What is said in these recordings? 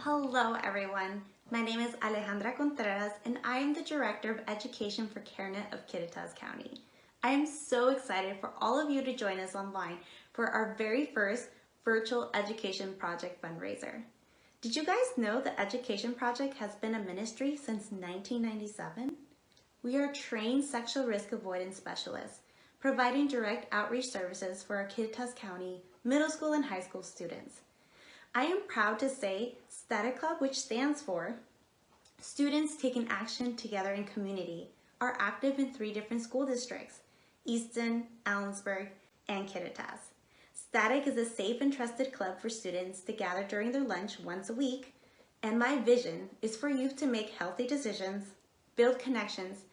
Hello everyone, my name is Alejandra Contreras and I am the Director of Education for CareNet of Kittitas County. I am so excited for all of you to join us online for our very first virtual education project fundraiser. Did you guys know the Education Project has been a ministry since 1997? We are trained sexual risk avoidance specialists, providing direct outreach services for our Kittitas County middle school and high school students. I am proud to say Static Club, which stands for Students Taking Action Together in Community, are active in 3 different school districts, Easton, Allensburg, and Kittitas. Static is a safe and trusted club for students to gather during their lunch once a week, and my vision is for youth to make healthy decisions, build connections,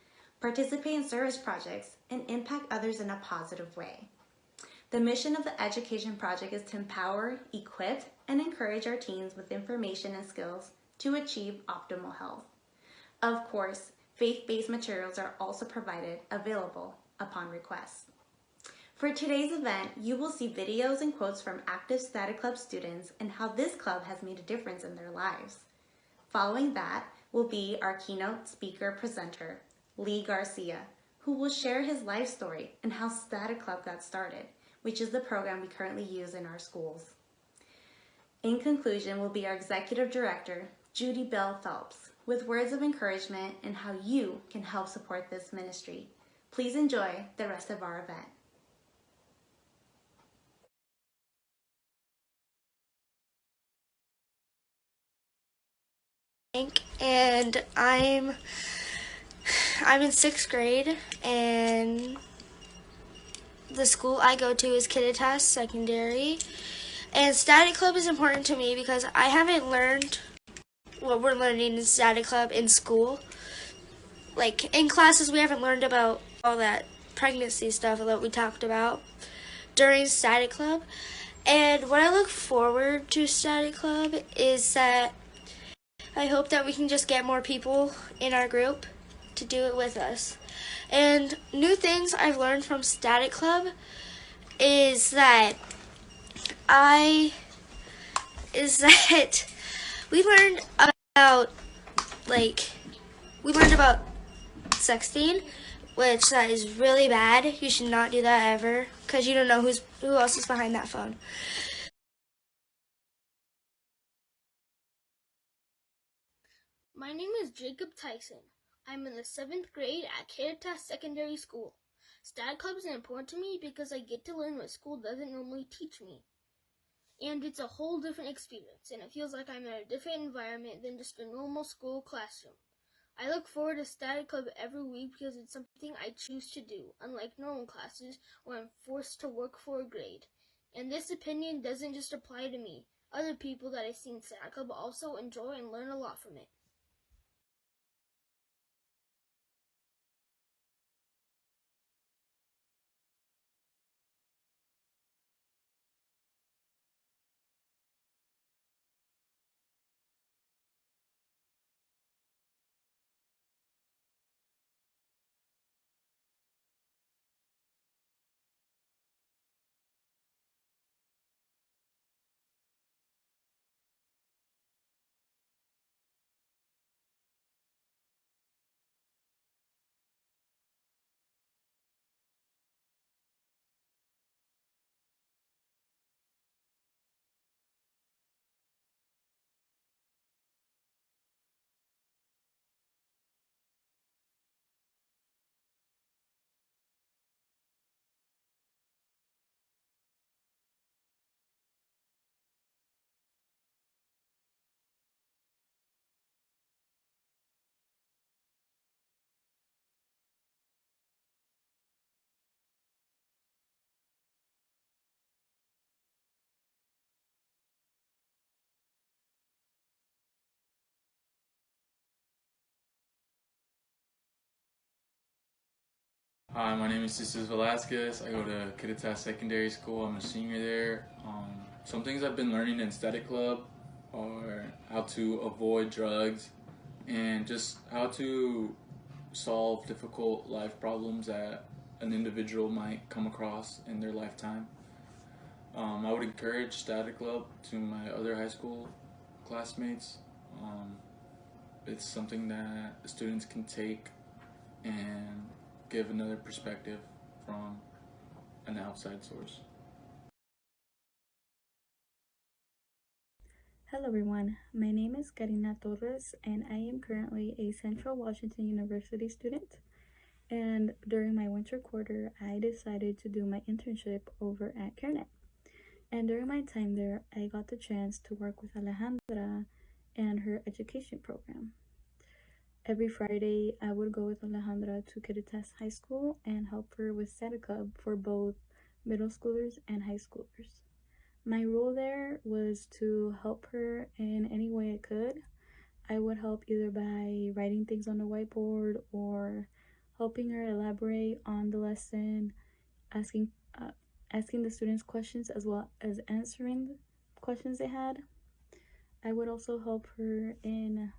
participate in service projects, and impact others in a positive way. The mission of the Education Project is to empower, equip, and encourage our teens with information and skills to achieve optimal health. Of course, faith-based materials are also provided available upon request. For today's event, you will see videos and quotes from active Static Club students and how this club has made a difference in their lives. Following that will be our keynote speaker presenter, Lee Garcia, who will share his life story and how Static Club got started, which is the program we currently use in our schools. In conclusion will be our Executive Director, Judy Bell Phelps, with words of encouragement and how you can help support this ministry. Please enjoy the rest of our event. And I'm in 6th grade, and the school I go to is Kittitas Secondary. And Static Club is important to me because I haven't learned what we're learning in Static Club in school. Like, in classes, we haven't learned about all that pregnancy stuff that we talked about during Static Club. And what I look forward to Static Club is that I hope that we can just get more people in our group to do it with us. And new things I've learned from Static Club is that we learned about sexting, which that is really bad. You should not do that ever, because you don't know who else is behind that phone. My name is Jacob Tyson. I'm in the 7th grade at Kittitas Secondary School. Static Club is important to me because I get to learn what school doesn't normally teach me. And it's a whole different experience, and it feels like I'm in a different environment than just a normal school classroom. I look forward to Static Club every week because it's something I choose to do, unlike normal classes where I'm forced to work for a grade. And this opinion doesn't just apply to me. Other people that I see in Static Club also enjoy and learn a lot from it. Hi, my name is Jesus Velasquez. I go to Kittitas Secondary School. I'm a senior there. Some things I've been learning in Static Club are how to avoid drugs and just how to solve difficult life problems that an individual might come across in their lifetime. I would encourage Static Club to my other high school classmates It's something that students can take and give another perspective from an outside source. Hello everyone, my name is Karina Torres and I am currently a Central Washington University student. And during my winter quarter, I decided to do my internship over at CareNet. And during my time there, I got the chance to work with Alejandra and her education program. Every Friday, I would go with Alejandra to Caritas High School and help her with study club for both middle schoolers and high schoolers. My role there was to help her in any way I could. I would help either by writing things on the whiteboard or helping her elaborate on the lesson, asking the students questions as well as answering questions they had. I would also help her in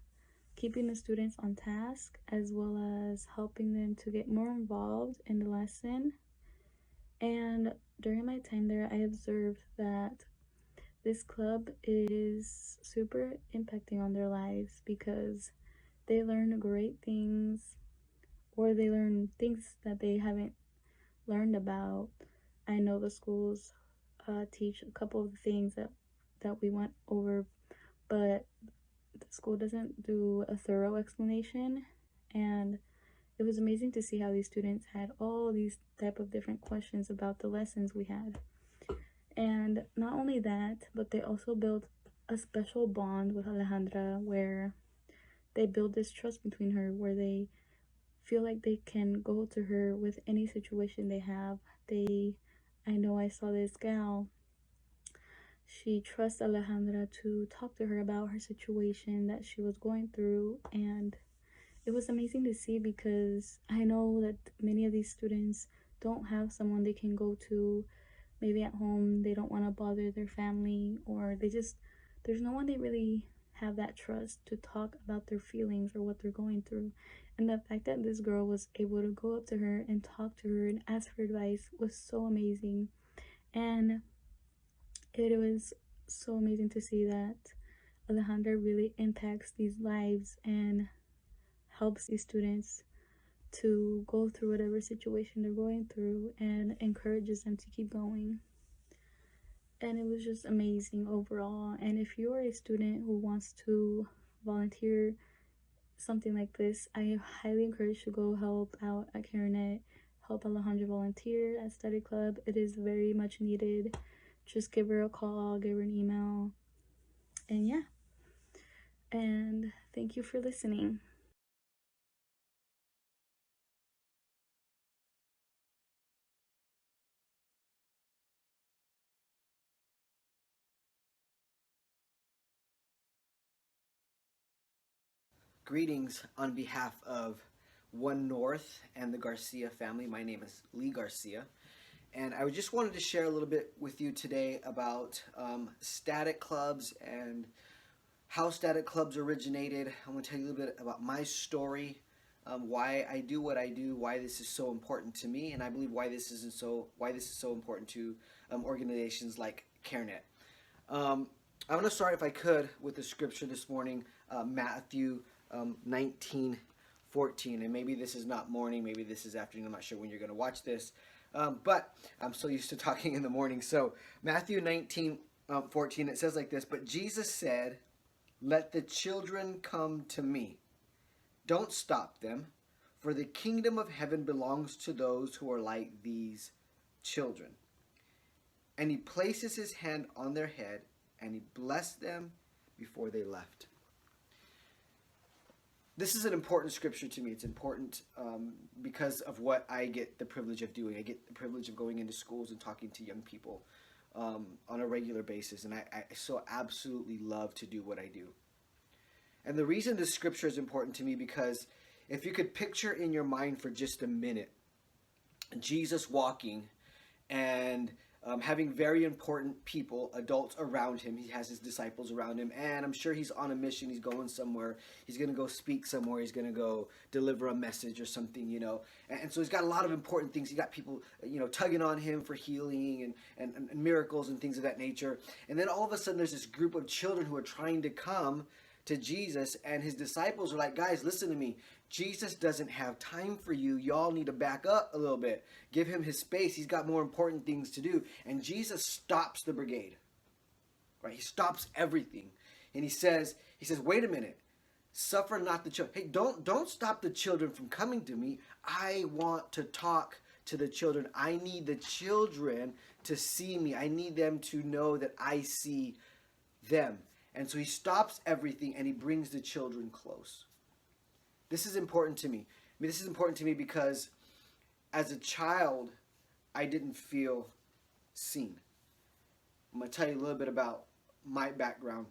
keeping the students on task as well as helping them to get more involved in the lesson. And during my time there, I observed that this club is super impacting on their lives because they learn great things, or they learn things that they haven't learned about. I know the schools teach a couple of the things that we went over, but the school doesn't do a thorough explanation. And it was amazing to see how these students had all these type of different questions about the lessons we had. And not only that, but they also built a special bond with Alejandra where they build this trust between her, where they feel like they can go to her with any situation they have. I know I saw this gal, she trusts Alejandra to talk to her about her situation that she was going through, and it was amazing to see because I know that many of these students don't have someone they can go to. Maybe at home they don't want to bother their family, or there's no one they really have that trust to talk about their feelings or what they're going through. And the fact that this girl was able to go up to her and talk to her and ask for advice was so amazing. And it was so amazing to see that Alejandra really impacts these lives and helps these students to go through whatever situation they're going through and encourages them to keep going. And it was just amazing overall. And if you're a student who wants to volunteer something like this, I highly encourage you to go help out at CareNet, help Alejandra volunteer at study club. It is very much needed. Just give her a call, give her an email, and yeah. And thank you for listening. Greetings on behalf of One North and the Garcia family. My name is Lee Garcia, and I just wanted to share a little bit with you today about static clubs and how static clubs originated. I'm going to tell you a little bit about my story, why I do what I do, why this is so important to me, and I believe why this is so important to organizations like CareNet. I'm going to start, if I could, with the scripture this morning, Matthew 19:14, and maybe this is not morning, maybe this is afternoon. I'm not sure when you're going to watch this, but I'm so used to talking in the morning. So Matthew 19:14, it says like this: "But Jesus said, 'Let the children come to me. Don't stop them, for the kingdom of heaven belongs to those who are like these children.' And he places his hand on their head, and he blessed them before they left." This is an important scripture to me. It's important because of what I get the privilege of doing. I get the privilege of going into schools and talking to young people on a regular basis, and I so absolutely love to do what I do. And the reason this scripture is important to me, because if you could picture in your mind for just a minute Jesus walking and having very important people, adults around him. He has his disciples around him, and I'm sure he's on a mission. He's going somewhere. He's going to go speak somewhere. He's going to go deliver a message or something, you know. And so he's got a lot of important things. He got people, you know, tugging on him for healing and miracles and things of that nature. And then all of a sudden there's this group of children who are trying to come to Jesus, and his disciples are like, guys, listen to me. Jesus doesn't have time for you. Y'all need to back up a little bit. Give him his space. He's got more important things to do. And Jesus stops the brigade. Right? He stops everything. And he says, wait a minute. Suffer not the children. Hey, don't stop the children from coming to me. I want to talk to the children. I need the children to see me. I need them to know that I see them. And so he stops everything and he brings the children close. This is important to me. I mean, this is important to me because as a child, I didn't feel seen. I'm going to tell you a little bit about my background.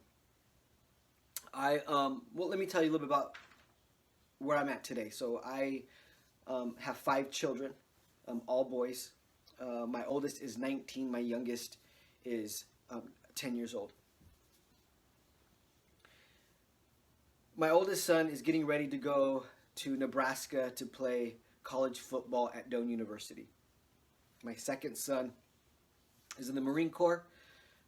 Let me tell you a little bit about where I'm at today. So I have 5 children, all boys. My oldest is 19. My youngest is 10 years old. My oldest son is getting ready to go to Nebraska to play college football at Doane University. My second son is in the Marine Corps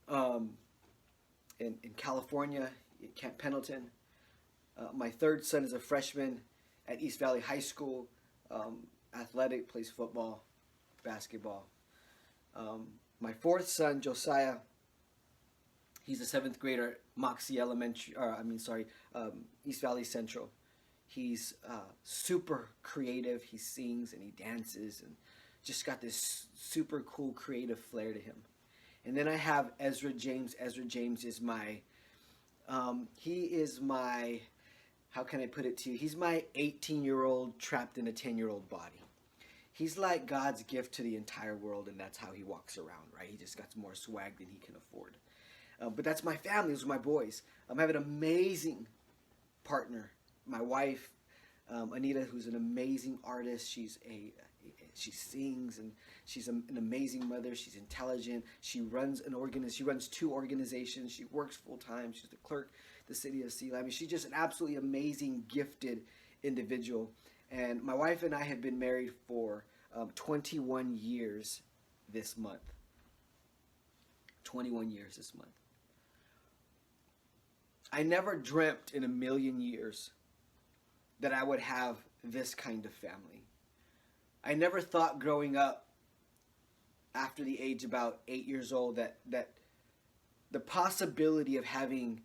in California, at Camp Pendleton. My third son is a freshman at East Valley High School, athletic, plays football, basketball. My fourth son, Josiah, he's a 7th grader at Moxie Elementary, East Valley Central. He's super creative. He sings and he dances and just got this super cool creative flair to him. And then I have Ezra James. Ezra James is my, how can I put it to you? He's my 18-year-old trapped in a 10-year-old body. He's like God's gift to the entire world, and that's how he walks around, right? He just got more swag than he can afford. But that's my family. Those are my boys. I have an amazing partner, my wife, Anita, who's an amazing artist. She sings, and she's an amazing mother. She's intelligent. She runs She runs 2 organizations. She works full time. She's the clerk at the city of Selah. I mean, she's just an absolutely amazing, gifted individual. And my wife and I have been married for 21 years this month. 21 years this month. I never dreamt in a million years that I would have this kind of family. I never thought growing up after the age about 8 years old that the possibility of having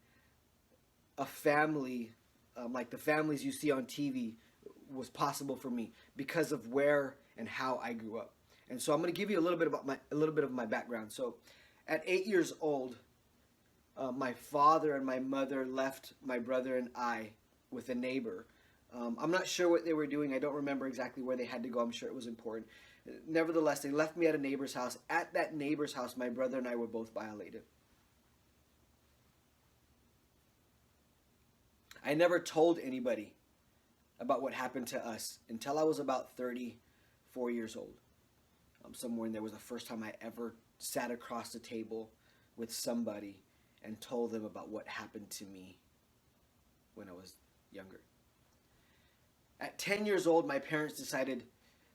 a family like the families you see on TV was possible for me because of where and how I grew up. And so I'm going to give you a little bit of my background. So at 8 years old, my father and my mother left my brother and I with a neighbor. I'm not sure what they were doing. I don't remember exactly where they had to go. I'm sure it was important. Nevertheless, they left me at a neighbor's house. At that neighbor's house, my brother and I were both violated. I never told anybody about what happened to us until I was about 34 years old. Somewhere in there was the first time I ever sat across the table with somebody and told them about what happened to me when I was younger. At 10 years old, my parents decided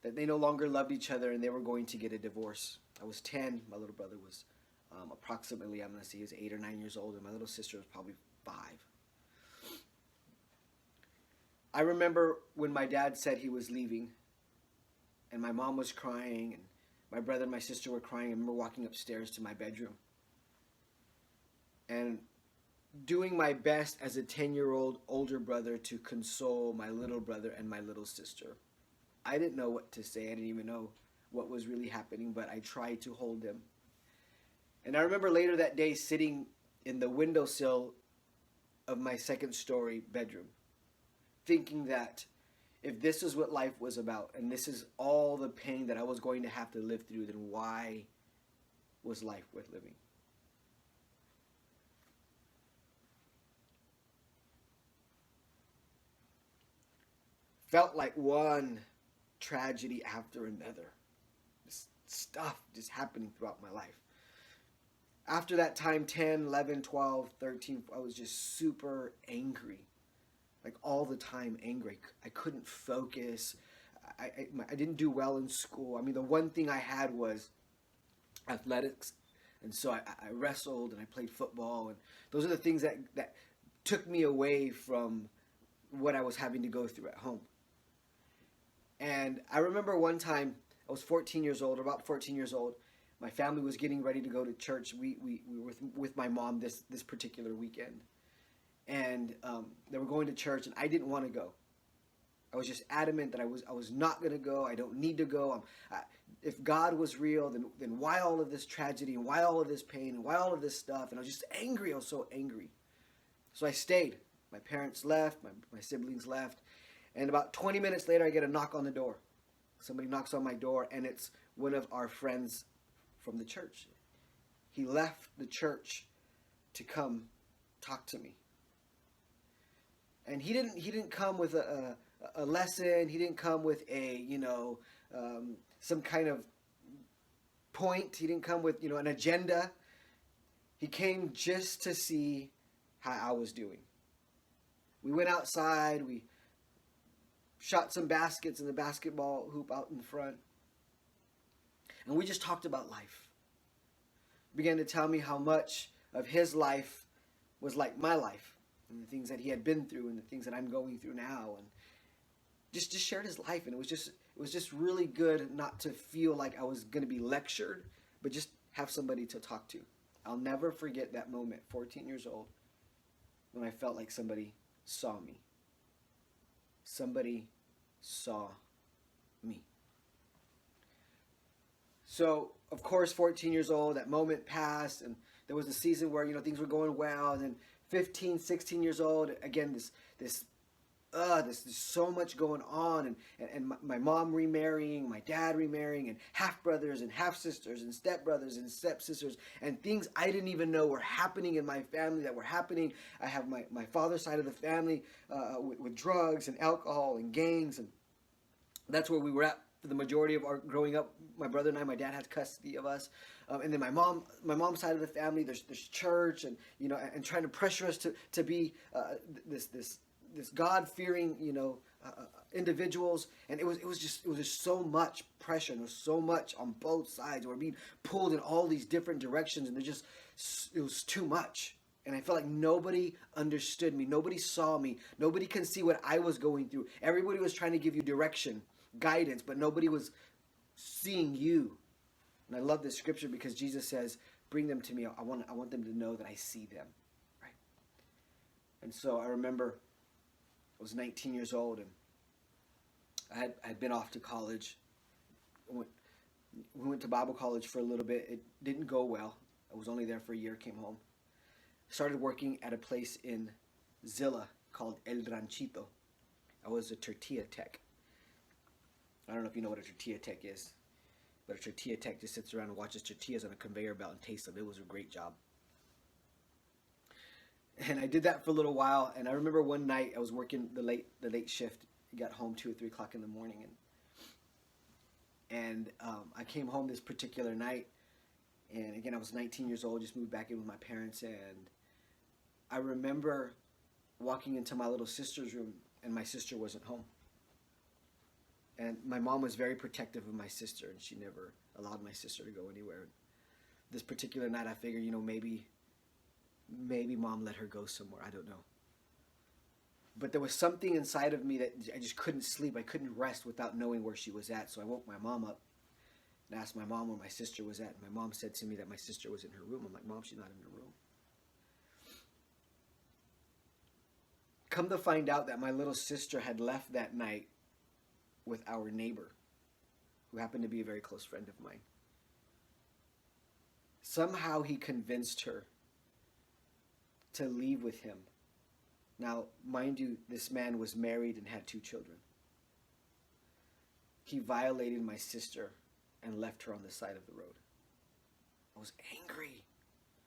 that they no longer loved each other and they were going to get a divorce. I was 10. My little brother was approximately, I'm going to say he was 8 or 9 years old, and my little sister was probably 5. I remember when my dad said he was leaving, and my mom was crying, and my brother and my sister were crying. I remember walking upstairs to my bedroom and doing my best as a 10-year-old older brother to console my little brother and my little sister. I didn't know what to say. I didn't even know what was really happening, but I tried to hold them. And I remember later that day sitting in the windowsill of my second-story bedroom, thinking that if this is what life was about, and this is all the pain that I was going to have to live through, then why was life worth living? Felt like one tragedy after another. This stuff just happening throughout my life. After that time, 10, 11, 12, 13, I was just super angry. Like all the time angry. I couldn't focus. I didn't do well in school. I mean, the one thing I had was athletics. And so I wrestled and I played football. And those are the things that took me away from what I was having to go through at home. And I remember one time, I was 14 years old, about 14 years old. My family was getting ready to go to church. We were with my mom this particular weekend. And they were going to church, and I didn't want to go. I was just adamant that I was not going to go. I don't need to go. If God was real, then why all of this tragedy, and why all of this pain, and why all of this stuff? And I was just angry. I was so angry. So I stayed. My parents left. My siblings left. And about 20 minutes later, I get a knock on the door. Somebody knocks on my door, and it's one of our friends from the church. He left the church to come talk to me. And he didn't come with a lesson. He didn't come with some kind of point. He didn't come with an agenda. He came just to see how I was doing. We went outside. We shot some baskets in the basketball hoop out in front. And we just talked about life. He began to tell me how much of his life was like my life, and the things that he had been through, and the things that I'm going through now, and just shared his life. And it was just really good not to feel like I was going to be lectured, but just have somebody to talk to. I'll never forget that moment, 14 years old, when I felt like somebody saw me. Somebody saw me. So, of course, 14 years old, that moment passed, and there was a season where, things were going well, and then 15, 16 years old, again, there's so much going on, and my mom remarrying, my dad remarrying, and half-brothers and half-sisters and step-brothers and step-sisters, and things I didn't even know were happening in my family that were happening. I have my father's side of the family with drugs and alcohol and gangs, and that's where we were at for the majority of our growing up. My brother and I, my dad had custody of us, and then my mom's side of the family. There's church, and and trying to pressure us to be this God-fearing individuals, and it was just so much pressure, and there was so much on both sides. We're being pulled in all these different directions, and it was too much. And I felt like nobody understood me, nobody saw me, nobody can see what I was going through. Everybody was trying to give you direction, guidance, but nobody was seeing you. And I love this scripture because Jesus says, "Bring them to me. I want them to know that I see them." Right? And so I remember I was 19 years old, and I had been off to college. We went to Bible college for a little bit. It didn't go well. I was only there for a year, came home. Started working at a place in Zilla called El Ranchito. I was a tortilla tech. I don't know if you know what a tortilla tech is, but a tortilla tech just sits around and watches tortillas on a conveyor belt and tastes them. It was a great job. And I did that for a little while, and I remember one night I was working the late shift. I got home 2 or 3 o'clock in the morning, and I came home this particular night, and again I was 19 years old, just moved back in with my parents, and I remember walking into my little sister's room, and my sister wasn't home. And my mom was very protective of my sister, and she never allowed my sister to go anywhere. This particular night, I figured, maybe mom let her go somewhere. I don't know. But there was something inside of me that I just couldn't sleep. I couldn't rest without knowing where she was at. So I woke my mom up and asked my mom where my sister was at. And my mom said to me that my sister was in her room. I'm like, "Mom, she's not in her room." Come to find out that my little sister had left that night with our neighbor, who happened to be a very close friend of mine. Somehow he convinced her to leave with him. Now, mind you, this man was married and had 2 children. He violated my sister and left her on the side of the road. I was angry.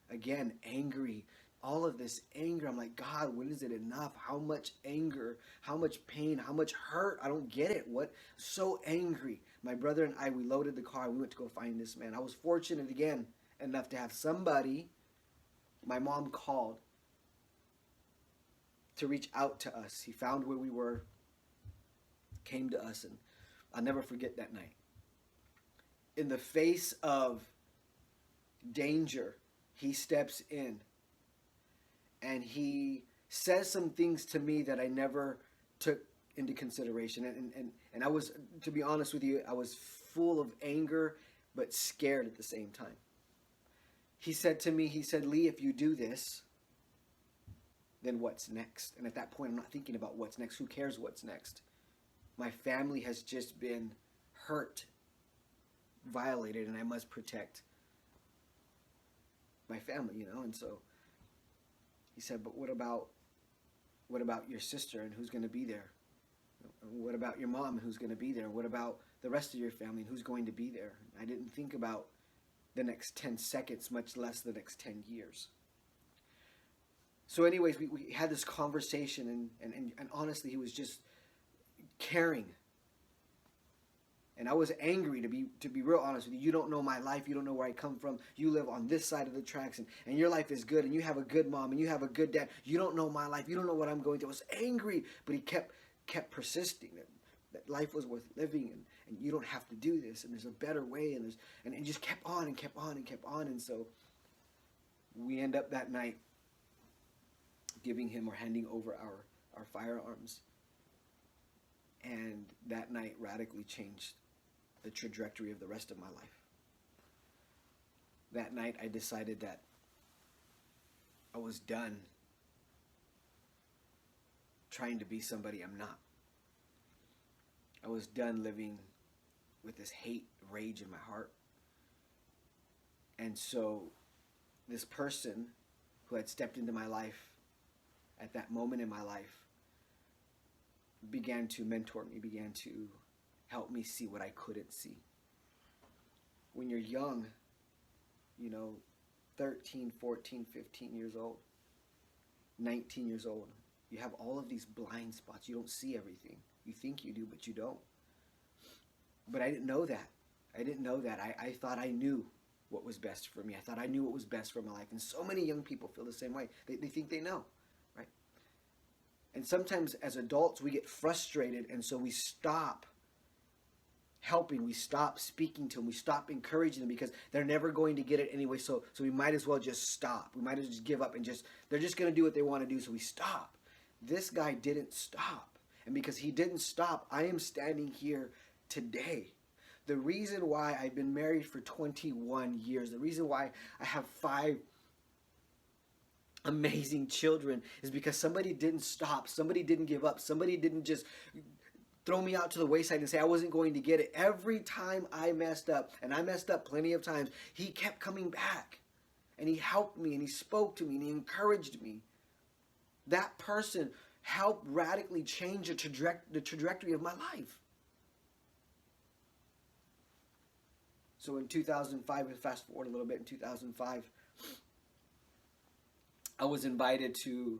Again, angry. All of this anger. I'm like, God, when is it enough? How much anger? How much pain? How much hurt? I don't get it. What? So angry. My brother and I, we loaded the car. We went to go find this man. I was fortunate again enough to have somebody, my mom called, to reach out to us. He found where we were, came to us, and I'll never forget that night. In the face of danger, he steps in and he says some things to me that I never took into consideration. And I was, to be honest with you, I was full of anger, but scared at the same time. He said to me, he said, Lee, if you do this, then what's next? And at that point, I'm not thinking about what's next. Who cares what's next? My family has just been hurt, violated, and I must protect my family, you know? And so he said, but what about your sister and who's going to be there? What about your mom and who's going to be there? What about the rest of your family and who's going to be there? I didn't think about the next 10 seconds, much less the next 10 years. So anyways, we had this conversation, and honestly, he was just caring. And I was angry, to be real honest with you. You don't know my life. You don't know where I come from. You live on this side of the tracks, and your life is good, and you have a good mom, and you have a good dad. You don't know my life. You don't know what I'm going through. I was angry, but he kept persisting that life was worth living, and you don't have to do this, and there's a better way, and just kept on and kept on and kept on. And so we end up that night giving him or handing over our firearms. And that night radically changed the trajectory of the rest of my life. That night I decided that I was done trying to be somebody I'm not. I was done living with this hate, rage in my heart. And so this person who had stepped into my life at that moment in my life began to mentor me, began to help me see what I couldn't see. When you're young, 13, 14, 15 years old, 19 years old, you have all of these blind spots. You don't see everything. You think you do, but you don't. But I didn't know that. I thought I knew what was best for me. I thought I knew what was best for my life. And so many young people feel the same way. They think they know, right? And sometimes as adults, we get frustrated, and so we stop helping, we stop speaking to them, we stop encouraging them because they're never going to get it anyway, so we might as well just stop. We might as well just give up and they're just going to do what they want to do, so we stop. This guy didn't stop. And because he didn't stop, I am standing here today. The reason why I've been married for 21 years, the reason why I have 5 amazing children is because somebody didn't stop, somebody didn't give up, somebody didn't just throw me out to the wayside and say I wasn't going to get it. Every time I messed up, and I messed up plenty of times, he kept coming back. And he helped me, and he spoke to me, and he encouraged me. That person helped radically change the trajectory of my life. So in 2005, and fast forward a little bit, in 2005, I was invited to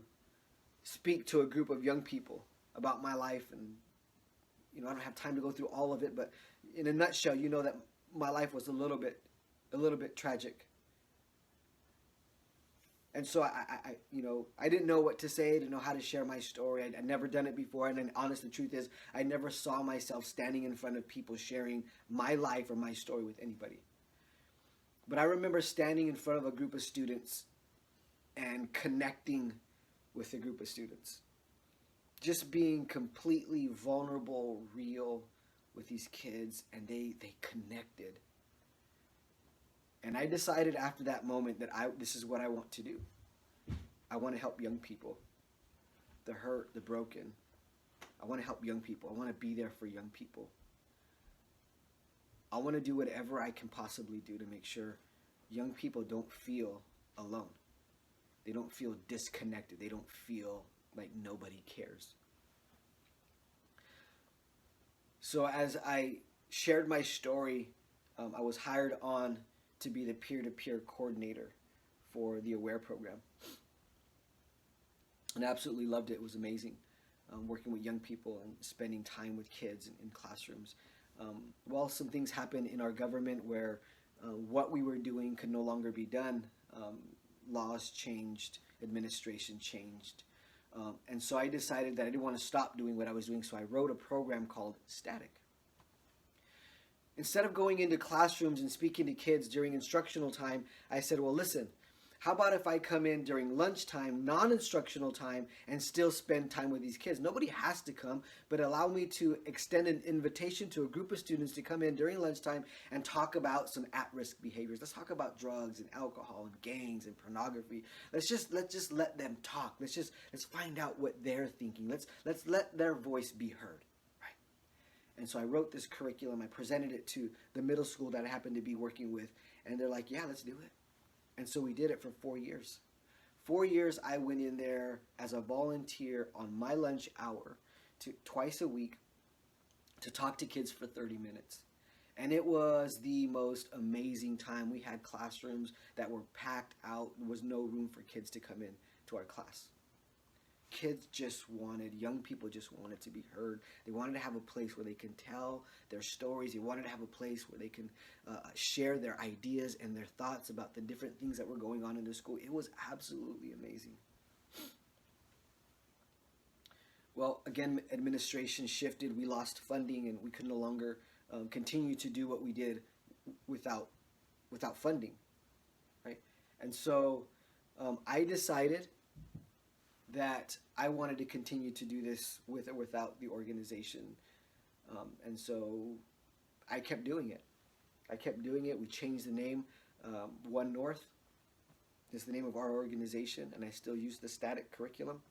speak to a group of young people about my life, and I don't have time to go through all of it, but in a nutshell, you know that my life was a little bit tragic. And so I didn't know what to say, I didn't know how to share my story. I'd never done it before, and then honest, the truth is, I never saw myself standing in front of people sharing my life or my story with anybody. But I remember standing in front of a group of students and connecting with a group of students. Just being completely vulnerable, real with these kids, and they connected. And I decided after that moment that this is what I want to do. I want to help young people, the hurt, the broken. I want to help young people. I want to be there for young people. I want to do whatever I can possibly do to make sure young people don't feel alone. They don't feel disconnected. They don't feel like nobody cares. So as I shared my story, I was hired on to be the peer-to-peer coordinator for the AWARE program. And I absolutely loved it. It was amazing, working with young people and spending time with kids in classrooms. Well, some things happened in our government where what we were doing could no longer be done. Laws changed, administration changed. And so I decided that I didn't want to stop doing what I was doing, so I wrote a program called Static. Instead of going into classrooms and speaking to kids during instructional time, I said, well, listen, How about if I come in during lunchtime, non-instructional time, and still spend time with these kids? Nobody has to come, but allow me to extend an invitation to a group of students to come in during lunchtime and talk about some at-risk behaviors. Let's talk about drugs and alcohol and gangs and pornography. Let's just let them talk. Let's find out what they're thinking. Let's let their voice be heard. Right? And so I wrote this curriculum. I presented it to the middle school that I happened to be working with, and they're like, "Yeah, let's do it." And so we did it for 4 years. 4 years I went in there as a volunteer on my lunch hour twice a week to talk to kids for 30 minutes. And it was the most amazing time. We had classrooms that were packed out. There was no room for kids to come in to our class. Young people just wanted to be heard. They wanted to have a place where they can tell their stories. They wanted to have a place where they can share their ideas and their thoughts about the different things that were going on in the school. It was absolutely amazing. Well, again, administration shifted. We lost funding, and we could no longer continue to do what we did without funding, right? And so I decided that I wanted to continue to do this with or without the organization. And so I kept doing it. We changed the name. One North is the name of our organization, and I still use the static curriculum.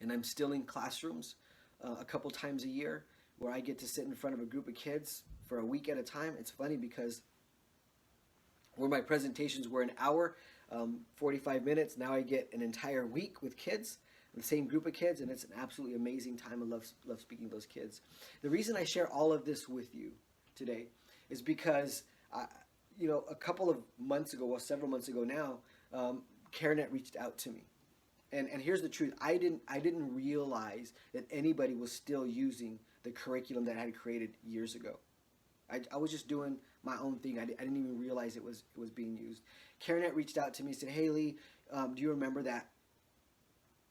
And I'm still in classrooms a couple times a year where I get to sit in front of a group of kids for a week at a time. It's funny because where my presentations were an hour, 45 minutes. Now I get an entire week with kids, the same group of kids, and it's an absolutely amazing time. I love speaking to those kids. The reason I share all of this with you today is because, a couple of months ago, several months ago now, CareNet reached out to me. And here's the truth. I didn't realize that anybody was still using the curriculum that I had created years ago. I was just doing my own thing. I didn't even realize it was being used. CareNet reached out to me and said, "Hey, Lee, do you remember that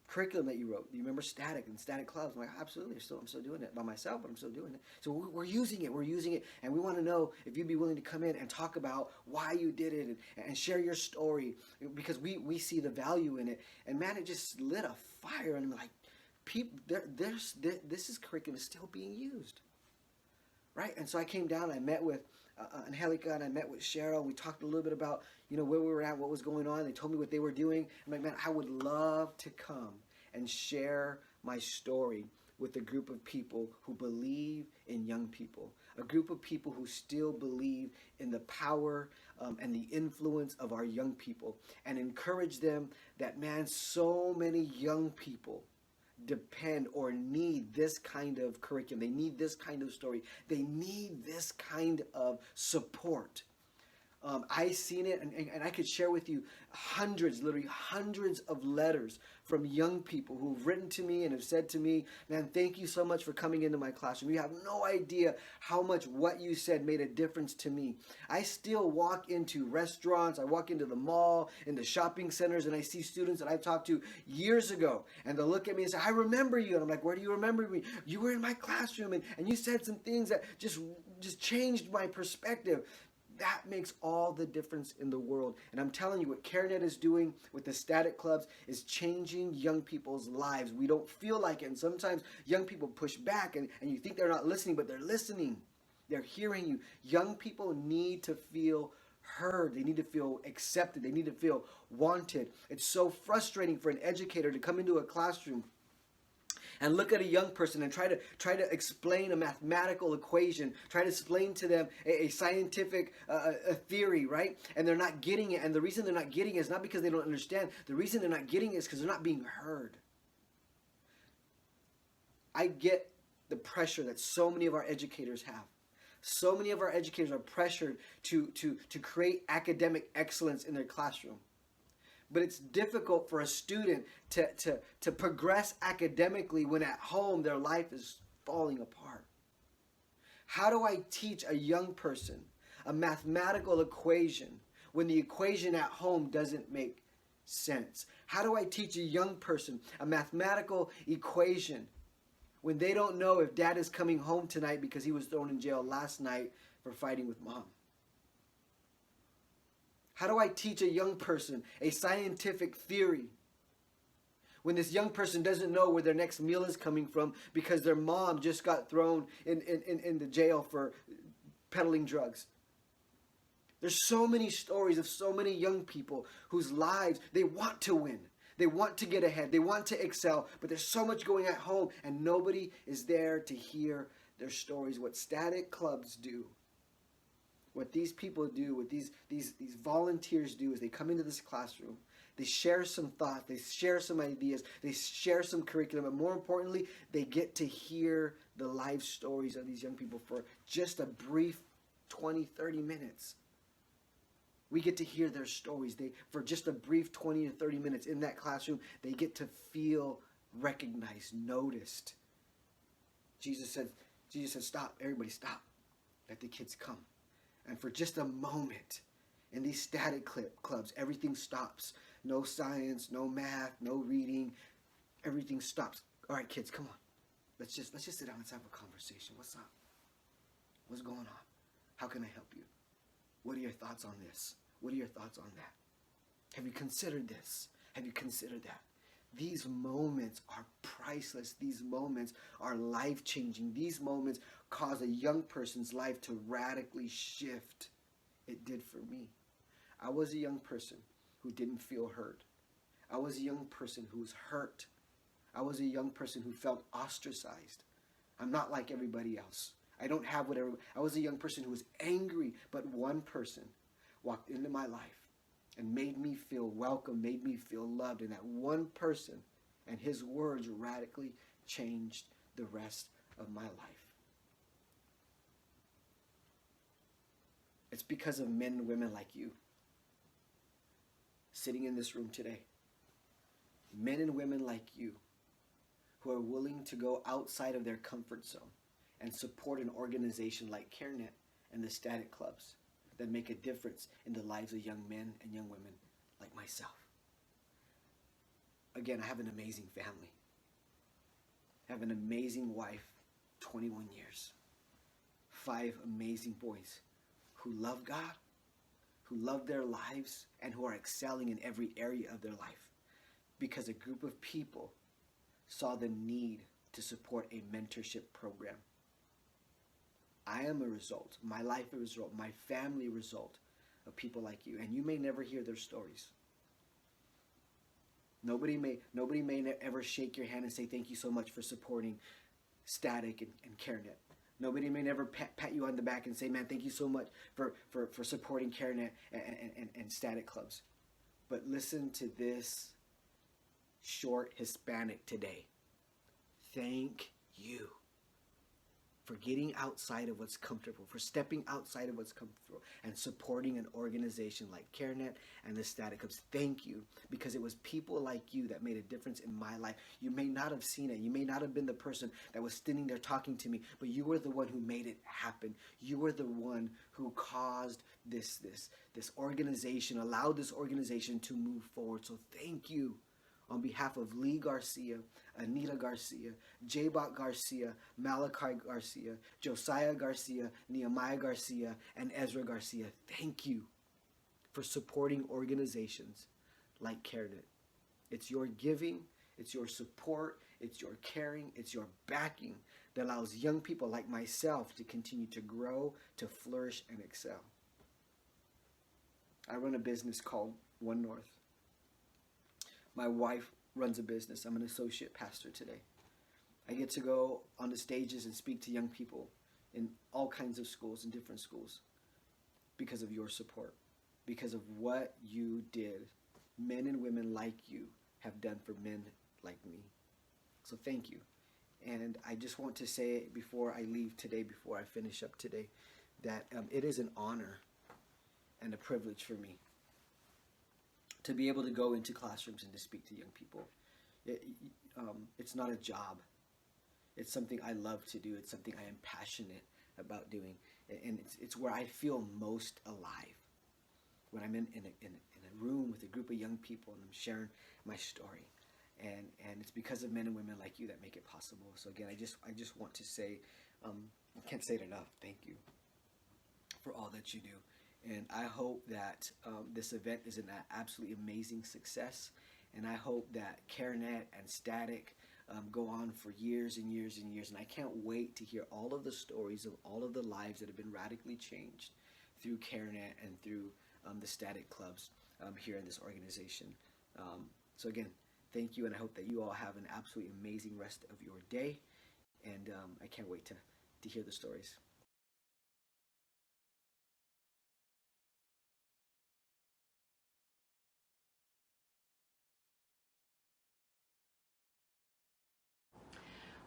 curriculum that you wrote? Do you remember static and static clubs?" I'm like, "Absolutely. I'm still doing it by myself, but I'm still doing it." So we're using it, and we want to know if you'd be willing to come in and talk about why you did it and share your story, because we see the value in it. And man, it just lit a fire, and I'm like, this curriculum is still being used. Right? And so I came down, I met with Angelica, and I met with Cheryl. We talked a little bit about, where we were at, what was going on. They told me what they were doing. I'm like, man, I would love to come and share my story with a group of people who believe in young people, a group of people who still believe in the power and the influence of our young people, and encourage them that, man, so many young people depend or need this kind of curriculum. They need this kind of story. They need this kind of support. I've seen it, and I could share with you literally hundreds of letters from young people who've written to me and have said to me, "Man, thank you so much for coming into my classroom. You have no idea how much what you said made a difference to me." I still walk into restaurants, I walk into the mall, into shopping centers, and I see students that I've talked to years ago, and they'll look at me and say, "I remember you." And I'm like, "Where do you remember me?" "You were in my classroom, and you said some things that just changed my perspective." That makes all the difference in the world. And I'm telling you, what CareNet is doing with the static clubs is changing young people's lives. We don't feel like it. And sometimes young people push back, and you think they're not listening, but they're listening. They're hearing you. Young people need to feel heard. They need to feel accepted. They need to feel wanted. It's so frustrating for an educator to come into a classroom and look at a young person and try to explain a mathematical equation, try to explain to them a scientific a theory, right? And they're not getting it. And the reason they're not getting it is not because they don't understand. The reason they're not getting it is because they're not being heard. I get the pressure that so many of our educators have. So many of our educators are pressured to create academic excellence in their classroom. But it's difficult for a student to progress academically when at home their life is falling apart. How do I teach a young person a mathematical equation when the equation at home doesn't make sense? How do I teach a young person a mathematical equation when they don't know if dad is coming home tonight because he was thrown in jail last night for fighting with mom? How do I teach a young person a scientific theory when this young person doesn't know where their next meal is coming from because their mom just got thrown in the jail for peddling drugs? There's so many stories of so many young people whose lives, they want to win. They want to get ahead. They want to excel. But there's so much going at home and nobody is there to hear their stories. What static clubs do, what these people do, what these volunteers do is they come into this classroom. They share some thoughts. They share some ideas. They share some curriculum. And more importantly, they get to hear the life stories of these young people for just a brief 20, 30 minutes. We get to hear their stories. For just a brief 20 to 30 minutes in that classroom, they get to feel recognized, noticed. Jesus said, stop, everybody stop. Let the kids come. And for just a moment, in these static clubs, everything stops. No science, no math, no reading. Everything stops. All right, kids, come on. Let's just sit down. Let's have a conversation. What's up? What's going on? How can I help you? What are your thoughts on this? What are your thoughts on that? Have you considered this? Have you considered that? These moments are priceless. These moments are life-changing. These moments cause a young person's life to radically shift. It did for me. I was a young person who didn't feel heard. I was a young person who was hurt. I was a young person who felt ostracized. I'm not like everybody else. I don't have whatever. I was a young person who was angry, but one person walked into my life and made me feel welcome, made me feel loved. And that one person and his words radically changed the rest of my life. It's because of men and women like you sitting in this room today. Men and women like you who are willing to go outside of their comfort zone and support an organization like CareNet and the Static Clubs that make a difference in the lives of young men and young women like myself. Again, I have an amazing family. I have an amazing wife, 21 years. 5 amazing boys who love God, who love their lives, and who are excelling in every area of their life because a group of people saw the need to support a mentorship program. I am a result, my life a result, my family a result of people like you. And you may never hear their stories. Nobody may ever shake your hand and say thank you so much for supporting Static and CareNet. Nobody may never pat you on the back and say, man, thank you so much for supporting CareNet and Static Clubs. But listen to this short Hispanic today. Thank you for getting outside of what's comfortable, for stepping outside of what's comfortable and supporting an organization like CareNet and the Static Clubs. Thank you, because it was people like you that made a difference in my life. You may not have seen it. You may not have been the person that was standing there talking to me, but you were the one who made it happen. You were the one who caused this organization, allowed this organization to move forward. So thank you. On behalf of Lee Garcia, Anita Garcia, Jabot Garcia, Malachi Garcia, Josiah Garcia, Nehemiah Garcia, and Ezra Garcia, thank you for supporting organizations like CareNet. It's your giving, it's your support, it's your caring, it's your backing that allows young people like myself to continue to grow, to flourish, and excel. I run a business called One North. My wife runs a business. I'm an associate pastor today. I get to go on the stages and speak to young people in all kinds of schools, in different schools, because of your support, because of what you did. Men and women like you have done for men like me. So thank you. And I just want to say before I leave today, before I finish up today, that it is an honor and a privilege for me to be able to go into classrooms and to speak to young people. It's not a job. It's something I love to do. It's something I am passionate about doing. And it's where I feel most alive. When I'm in a room with a group of young people and I'm sharing my story. And it's because of men and women like you that make it possible. So again, I just want to say, I can't say it enough, thank you for all that you do. And I hope that this event is an absolutely amazing success. And I hope that CareNet and Static go on for years and years and years. And I can't wait to hear all of the stories of all of the lives that have been radically changed through CareNet and through the Static clubs here in this organization. So again, thank you, and I hope that you all have an absolutely amazing rest of your day. And I can't wait to hear the stories.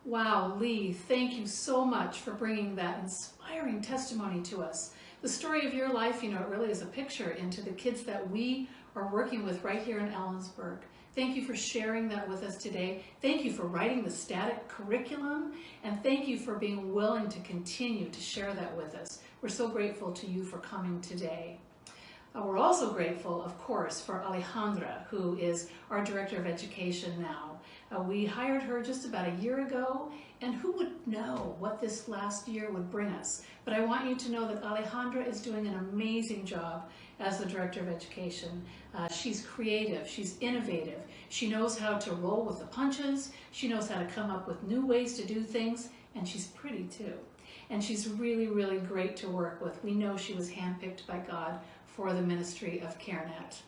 Wow, Lee, thank you so much for bringing that inspiring testimony to us. The story of your life, it really is a picture into the kids that we are working with right here in Ellensburg. Thank you for sharing that with us today. Thank you for writing the Static curriculum, and thank you for being willing to continue to share that with us. We're so grateful to you for coming today. We're also grateful, of course, for Alejandra, who is our Director of Education now. We hired her just about a year ago, and who would know what this last year would bring us? But I want you to know that Alejandra is doing an amazing job as the Director of Education. She's creative, she's innovative, she knows how to roll with the punches, she knows how to come up with new ways to do things, and she's pretty too. And she's really, really great to work with. We know she was handpicked by God for the ministry of CareNet.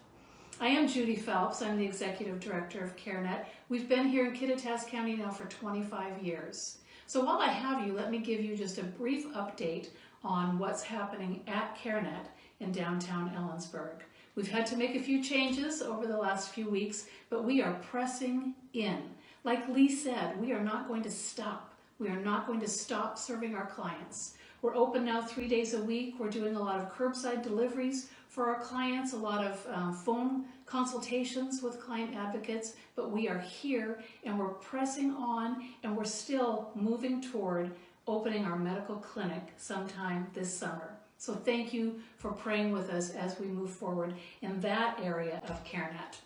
I am Judy Phelps. I'm the Executive Director of CareNet. We've been here in Kittitas County now for 25 years. So while I have you, let me give you just a brief update on what's happening at CareNet in downtown Ellensburg. We've had to make a few changes over the last few weeks, but we are pressing in. Like Lee said, we are not going to stop. We are not going to stop serving our clients. We're open now 3 days a week. We're doing a lot of curbside deliveries for our clients, a lot of phone consultations with client advocates, but we are here and we're pressing on, and we're still moving toward opening our medical clinic sometime this summer. So thank you for praying with us as we move forward in that area of CareNet.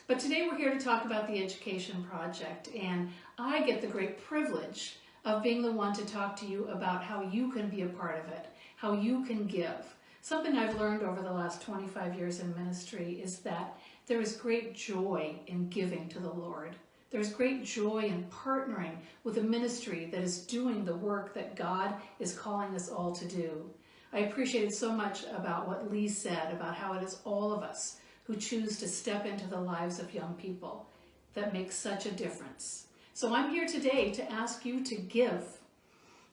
But today we're here to talk about the Education Project, and I get the great privilege of being the one to talk to you about how you can be a part of it, how you can give. Something I've learned over the last 25 years in ministry is that there is great joy in giving to the Lord. There's great joy in partnering with a ministry that is doing the work that God is calling us all to do. I appreciated so much about what Lee said about how it is all of us who choose to step into the lives of young people that make such a difference. So I'm here today to ask you to give.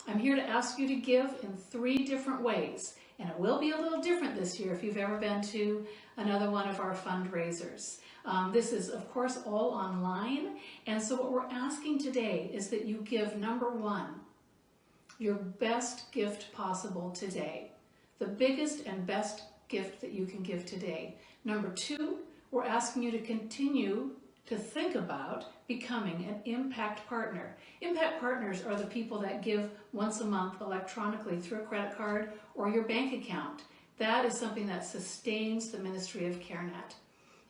I'm here to ask you to give in 3 different ways. And it will be a little different this year if you've ever been to another one of our fundraisers. This is, of course, all online. And so what we're asking today is that you give, number 1, your best gift possible today. The biggest and best gift that you can give today. Number 2, we're asking you to continue to think about becoming an impact partner. Impact partners are the people that give once a month electronically through a credit card or your bank account. That is something that sustains the ministry of CareNet.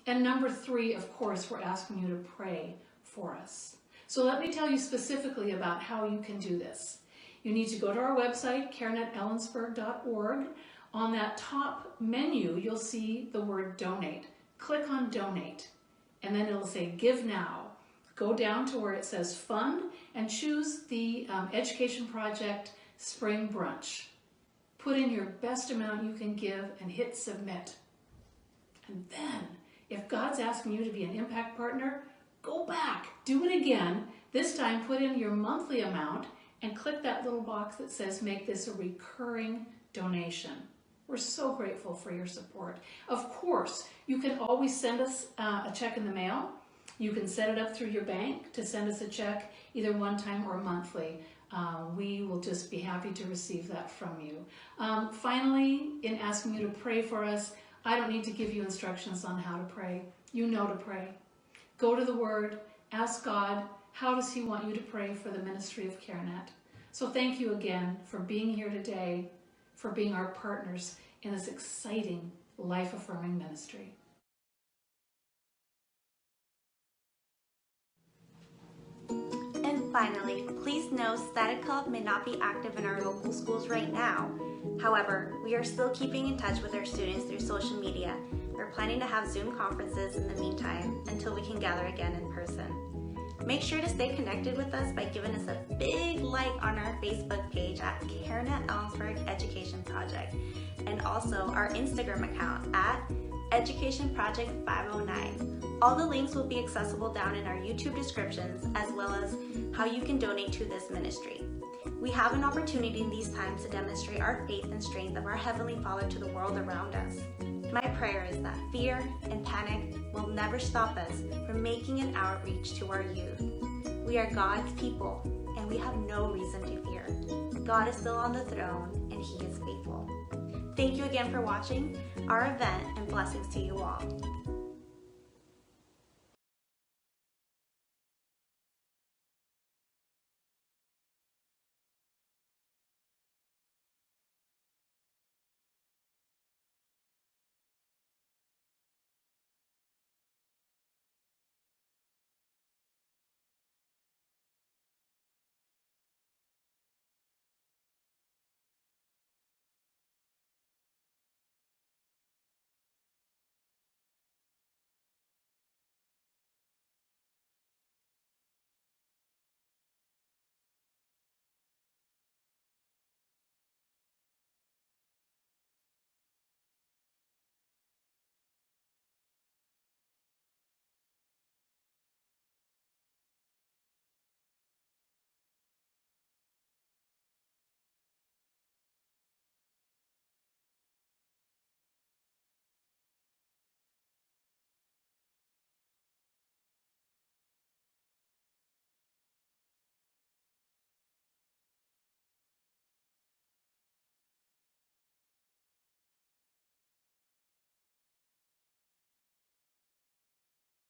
And number 3, of course, we're asking you to pray for us. So let me tell you specifically about how you can do this. You need to go to our website, carenetellensburg.org. On that top menu, you'll see the word donate. Click on donate, and then it'll say give now. Go down to where it says fund and choose the Education Project Spring Brunch. Put in your best amount you can give and hit submit. And then, if God's asking you to be an impact partner, go back, do it again. This time put in your monthly amount and click that little box that says make this a recurring donation. We're so grateful for your support. Of course, you can always send us a check in the mail. You can set it up through your bank to send us a check either one time or monthly. We will just be happy to receive that from you. Finally, in asking you to pray for us, I don't need to give you instructions on how to pray. You know to pray. Go to the Word, ask God, how does He want you to pray for the ministry of CareNet? So thank you again for being here today, for being our partners in this exciting, life-affirming ministry. And Finally, please know Static Club may not be active in our local schools right now. However, we are still keeping in touch with our students through social media. We're planning to have Zoom conferences in the meantime until we can gather again in person. Make sure to stay connected with us by giving us a big like on our Facebook page at CareNet Ellensburg Education Project, and also our Instagram account at Education Project 509. All the links will be accessible down in our YouTube descriptions, as well as how you can donate to this ministry. We have an opportunity in these times to demonstrate our faith and strength of our Heavenly Father to the world around us. My prayer is that fear and panic will never stop us from making an outreach to our youth. We are God's people, and we have no reason to fear. God is still on the throne, and He is faithful. Thank you again for watching our event, and blessings to you all.